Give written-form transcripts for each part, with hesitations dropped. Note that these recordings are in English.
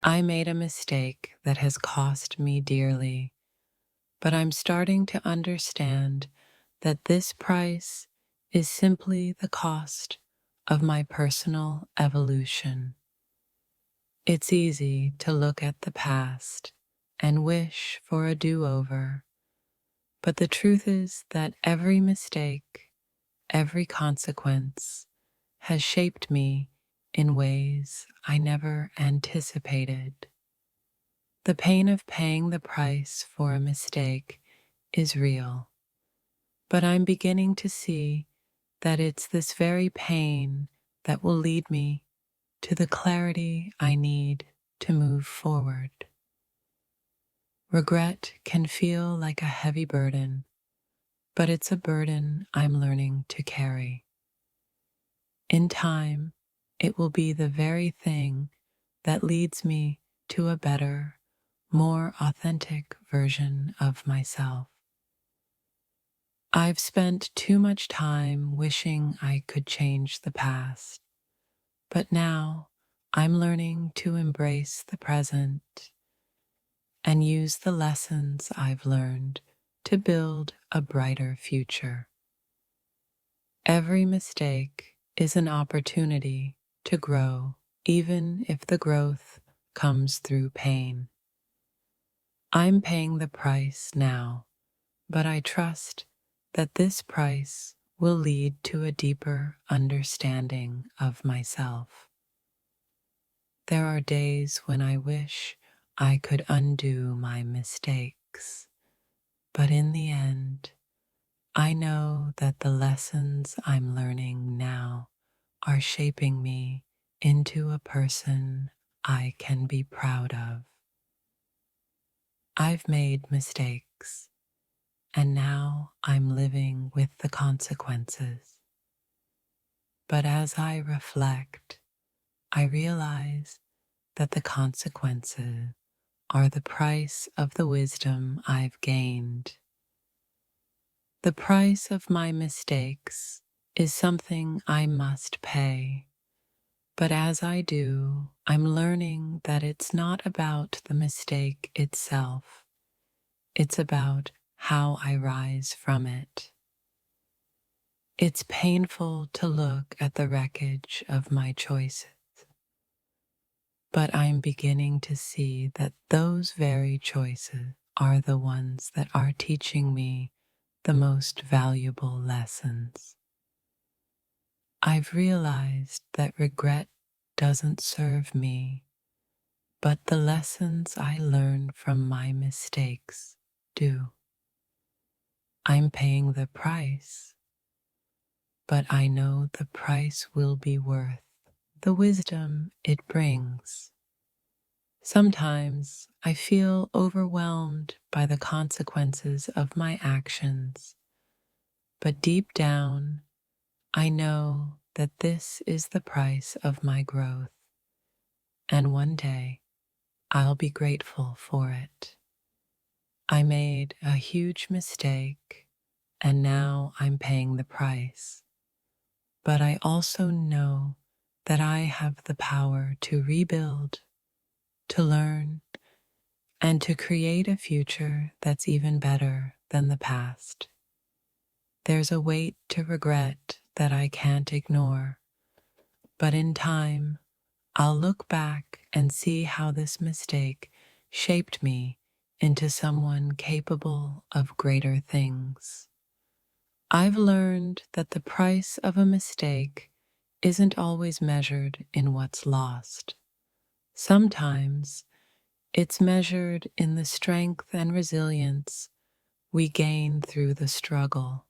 I made a mistake that has cost me dearly, but I'm starting to understand that this price is simply the cost of my personal evolution. It's easy to look at the past and wish for a do-over, but the truth is that every mistake, every consequence has shaped me in ways I never anticipated. The pain of paying the price for a mistake is real, but I'm beginning to see that it's this very pain that will lead me to the clarity I need to move forward. Regret can feel like a heavy burden, but it's a burden I'm learning to carry. In time, it will be the very thing that leads me to a better, more authentic version of myself. I've spent too much time wishing I could change the past, but now I'm learning to embrace the present and use the lessons I've learned to build a brighter future. Every mistake is an opportunity to grow, even if the growth comes through pain. I'm paying the price now, but I trust that this price will lead to a deeper understanding of myself. There are days when I wish I could undo my mistakes, but in the end, I know that the lessons I'm learning now are shaping me into a person I can be proud of. I've made mistakes, and now I'm living with the consequences. But as I reflect, I realize that the consequences are the price of the wisdom I've gained. The price of my mistakes is something I must pay, but as I do, I'm learning that it's not about the mistake itself. It's about how I rise from it. It's painful to look at the wreckage of my choices, but I'm beginning to see that those very choices are the ones that are teaching me the most valuable lessons. I've realized that regret doesn't serve me, but the lessons I learn from my mistakes do. I'm paying the price, but I know the price will be worth the wisdom it brings. Sometimes I feel overwhelmed by the consequences of my actions, but deep down, I know that this is the price of my growth, and one day I'll be grateful for it. I made a huge mistake, and now I'm paying the price. But I also know that I have the power to rebuild, to learn, and to create a future that's even better than the past. There's a weight to regret that I can't ignore, but in time, I'll look back and see how this mistake shaped me into someone capable of greater things. I've learned that the price of a mistake isn't always measured in what's lost. Sometimes it's measured in the strength and resilience we gain through the struggle.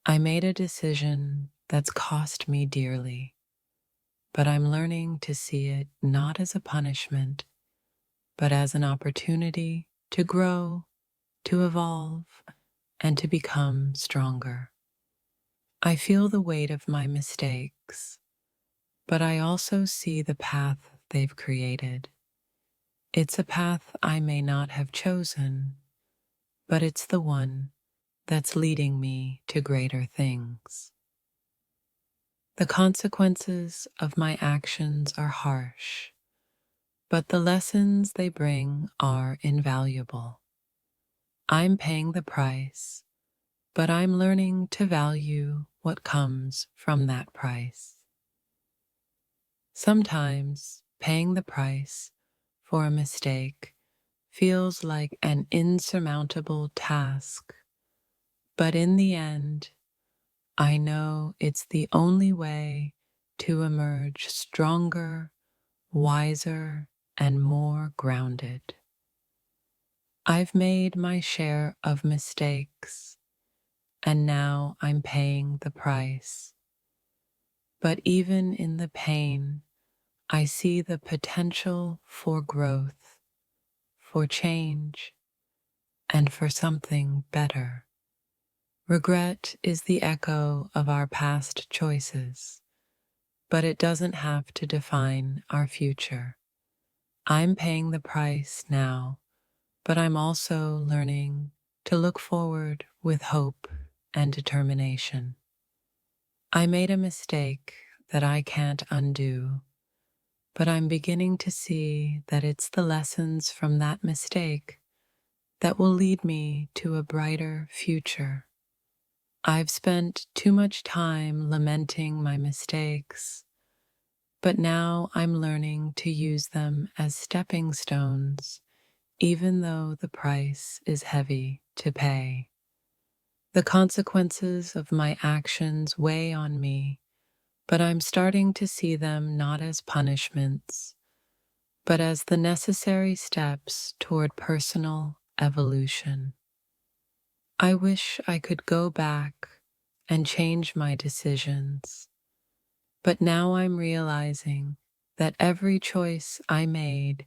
I made a decision that's cost me dearly, but I'm learning to see it not as a punishment, but as an opportunity to grow, to evolve, and to become stronger. I feel the weight of my mistakes, but I also see the path they've created. It's a path I may not have chosen, but it's the one that's leading me to greater things. The consequences of my actions are harsh, but the lessons they bring are invaluable. I'm paying the price, but I'm learning to value what comes from that price. Sometimes paying the price for a mistake feels like an insurmountable task, but in the end, I know it's the only way to emerge stronger, wiser, and more grounded. I've made my share of mistakes, and now I'm paying the price. But even in the pain, I see the potential for growth, for change, and for something better. Regret is the echo of our past choices, but it doesn't have to define our future. I'm paying the price now, but I'm also learning to look forward with hope and determination. I made a mistake that I can't undo, but I'm beginning to see that it's the lessons from that mistake that will lead me to a brighter future. I've spent too much time lamenting my mistakes, but now I'm learning to use them as stepping stones, even though the price is heavy to pay. The consequences of my actions weigh on me, but I'm starting to see them not as punishments, but as the necessary steps toward personal evolution. I wish I could go back and change my decisions, but now I'm realizing that every choice I made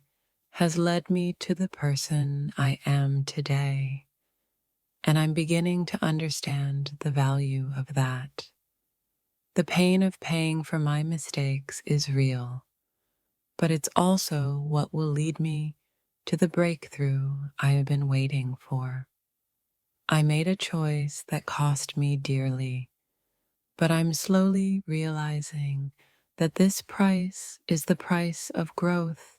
has led me to the person I am today, and I'm beginning to understand the value of that. The pain of paying for my mistakes is real, but it's also what will lead me to the breakthrough I have been waiting for. I made a choice that cost me dearly, but I'm slowly realizing that this price is the price of growth,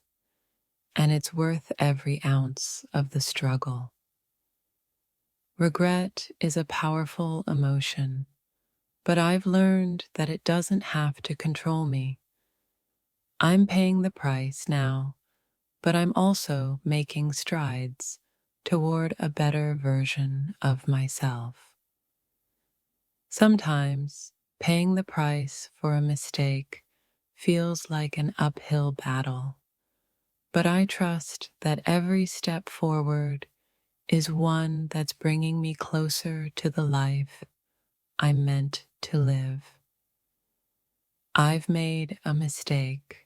and it's worth every ounce of the struggle. Regret is a powerful emotion, but I've learned that it doesn't have to control me. I'm paying the price now, but I'm also making strides toward a better version of myself. Sometimes paying the price for a mistake feels like an uphill battle, but I trust that every step forward is one that's bringing me closer to the life I'm meant to live. I've made a mistake,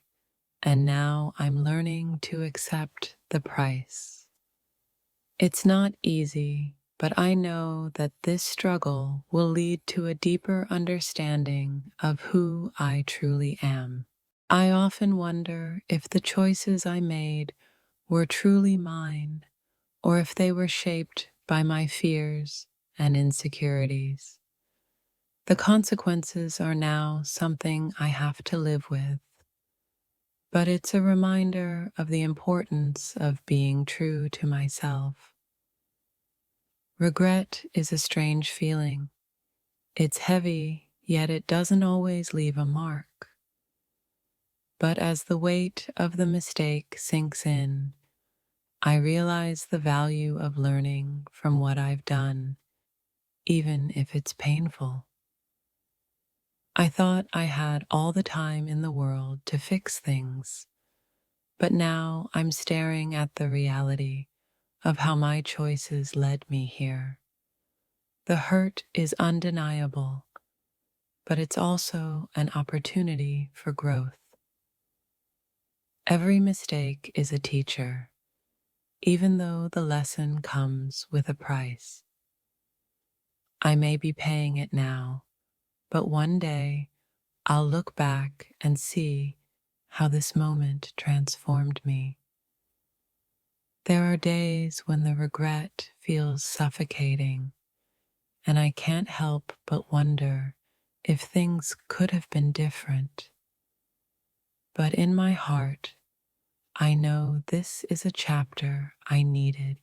and now I'm learning to accept the price. It's not easy, but I know that this struggle will lead to a deeper understanding of who I truly am. I often wonder if the choices I made were truly mine, or if they were shaped by my fears and insecurities. The consequences are now something I have to live with, but it's a reminder of the importance of being true to myself. Regret is a strange feeling. It's heavy, yet it doesn't always leave a mark. But as the weight of the mistake sinks in, I realize the value of learning from what I've done, even if it's painful. I thought I had all the time in the world to fix things, but now I'm staring at the reality of how my choices led me here. The hurt is undeniable, but it's also an opportunity for growth. Every mistake is a teacher, even though the lesson comes with a price. I may be paying it now, but one day I'll look back and see how this moment transformed me. There are days when the regret feels suffocating, and I can't help but wonder if things could have been different. But in my heart, I know this is a chapter I needed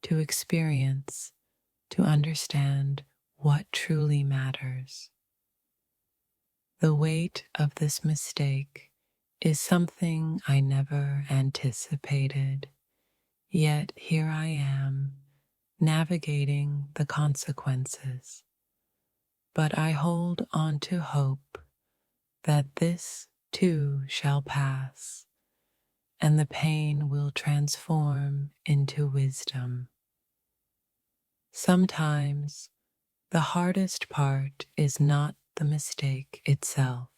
to experience to understand what truly matters. The weight of this mistake is something I never anticipated, yet here I am, navigating the consequences. But I hold on to hope that this too shall pass, and the pain will transform into wisdom. Sometimes the hardest part is not the mistake itself,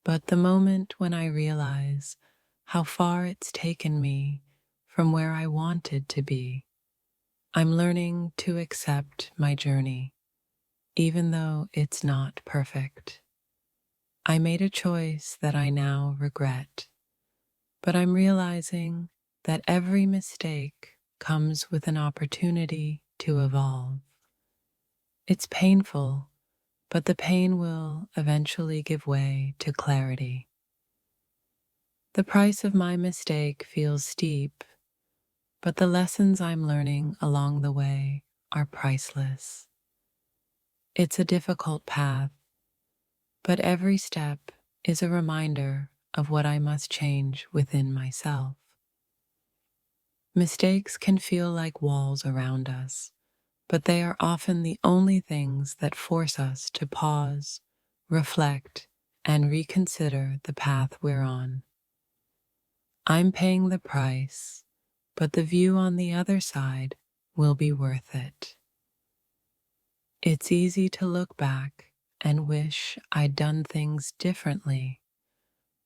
but the moment when I realize how far it's taken me from where I wanted to be. I'm learning to accept my journey, even though it's not perfect. I made a choice that I now regret, but I'm realizing that every mistake comes with an opportunity to evolve. It's painful, but the pain will eventually give way to clarity. The price of my mistake feels steep, but the lessons I'm learning along the way are priceless. It's a difficult path, but every step is a reminder of what I must change within myself. Mistakes can feel like walls around us, but they are often the only things that force us to pause, reflect, and reconsider the path we're on. I'm paying the price, but the view on the other side will be worth it. It's easy to look back and wish I'd done things differently,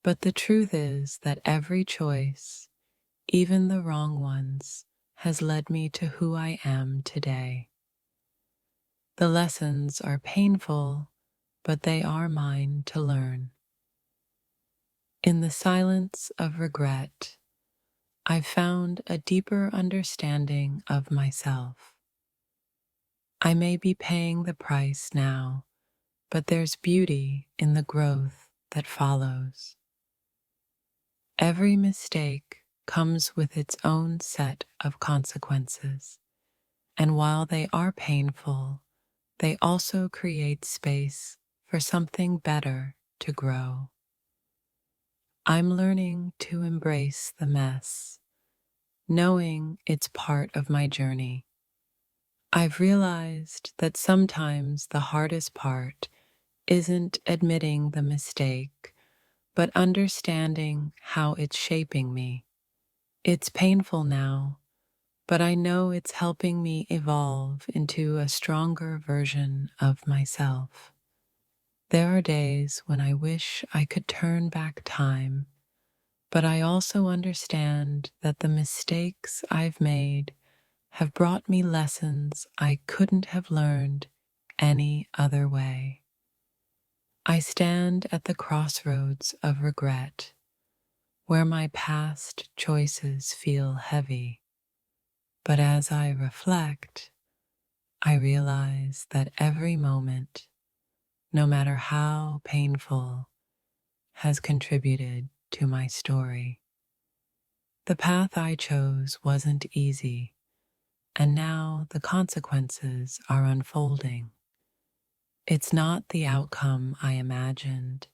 but the truth is that every choice, even the wrong ones, has led me to who I am today. The lessons are painful, but they are mine to learn. In the silence of regret, I've found a deeper understanding of myself. I may be paying the price now, but there's beauty in the growth that follows. Every mistake comes with its own set of consequences, and while they are painful, they also create space for something better to grow. I'm learning to embrace the mess, knowing it's part of my journey. I've realized that sometimes the hardest part isn't admitting the mistake, but understanding how it's shaping me. It's painful now, but I know it's helping me evolve into a stronger version of myself. There are days when I wish I could turn back time, but I also understand that the mistakes I've made have brought me lessons I couldn't have learned any other way. I stand at the crossroads of regret, where my past choices feel heavy. But as I reflect, I realize that every moment, no matter how painful, has contributed to my story. The path I chose wasn't easy, and now the consequences are unfolding. It's not the outcome I imagined,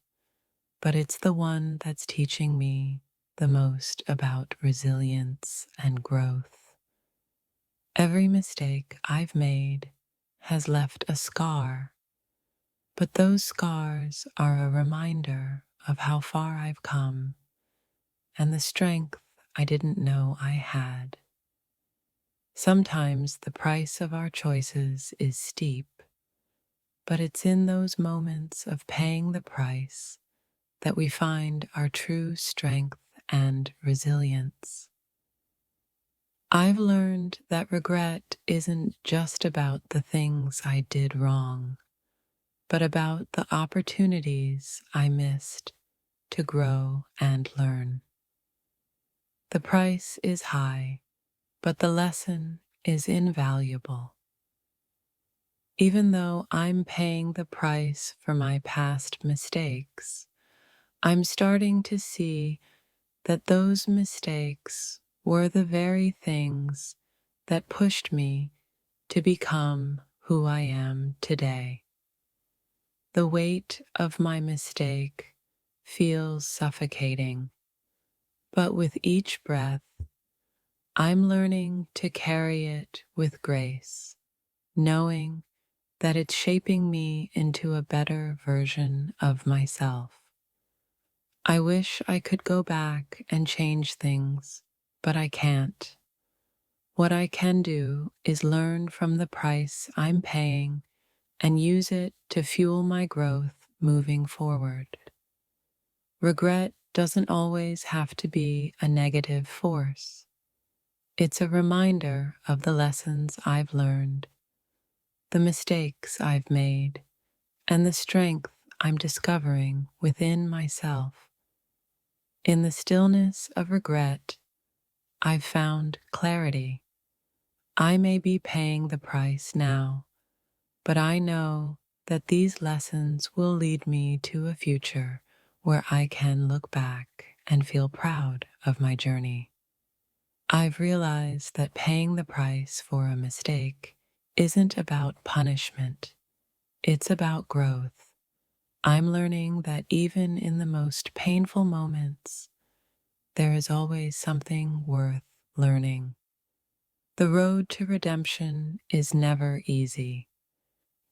but it's the one that's teaching me the most about resilience and growth. Every mistake I've made has left a scar, but those scars are a reminder of how far I've come and the strength I didn't know I had. Sometimes the price of our choices is steep, but it's in those moments of paying the price that we find our true strength and resilience. I've learned that regret isn't just about the things I did wrong, but about the opportunities I missed to grow and learn. The price is high, but the lesson is invaluable. Even though I'm paying the price for my past mistakes, I'm starting to see that those mistakes were the very things that pushed me to become who I am today. The weight of my mistake feels suffocating, but with each breath, I'm learning to carry it with grace, knowing that it's shaping me into a better version of myself. I wish I could go back and change things, but I can't. What I can do is learn from the price I'm paying and use it to fuel my growth moving forward. Regret doesn't always have to be a negative force. It's a reminder of the lessons I've learned, the mistakes I've made, and the strength I'm discovering within myself. In the stillness of regret, I've found clarity. I may be paying the price now, but I know that these lessons will lead me to a future where I can look back and feel proud of my journey. I've realized that paying the price for a mistake isn't about punishment, it's about growth. I'm learning that even in the most painful moments, there is always something worth learning. The road to redemption is never easy.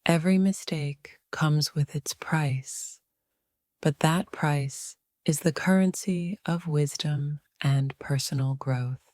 Every mistake comes with its price, but that price is the currency of wisdom and personal growth.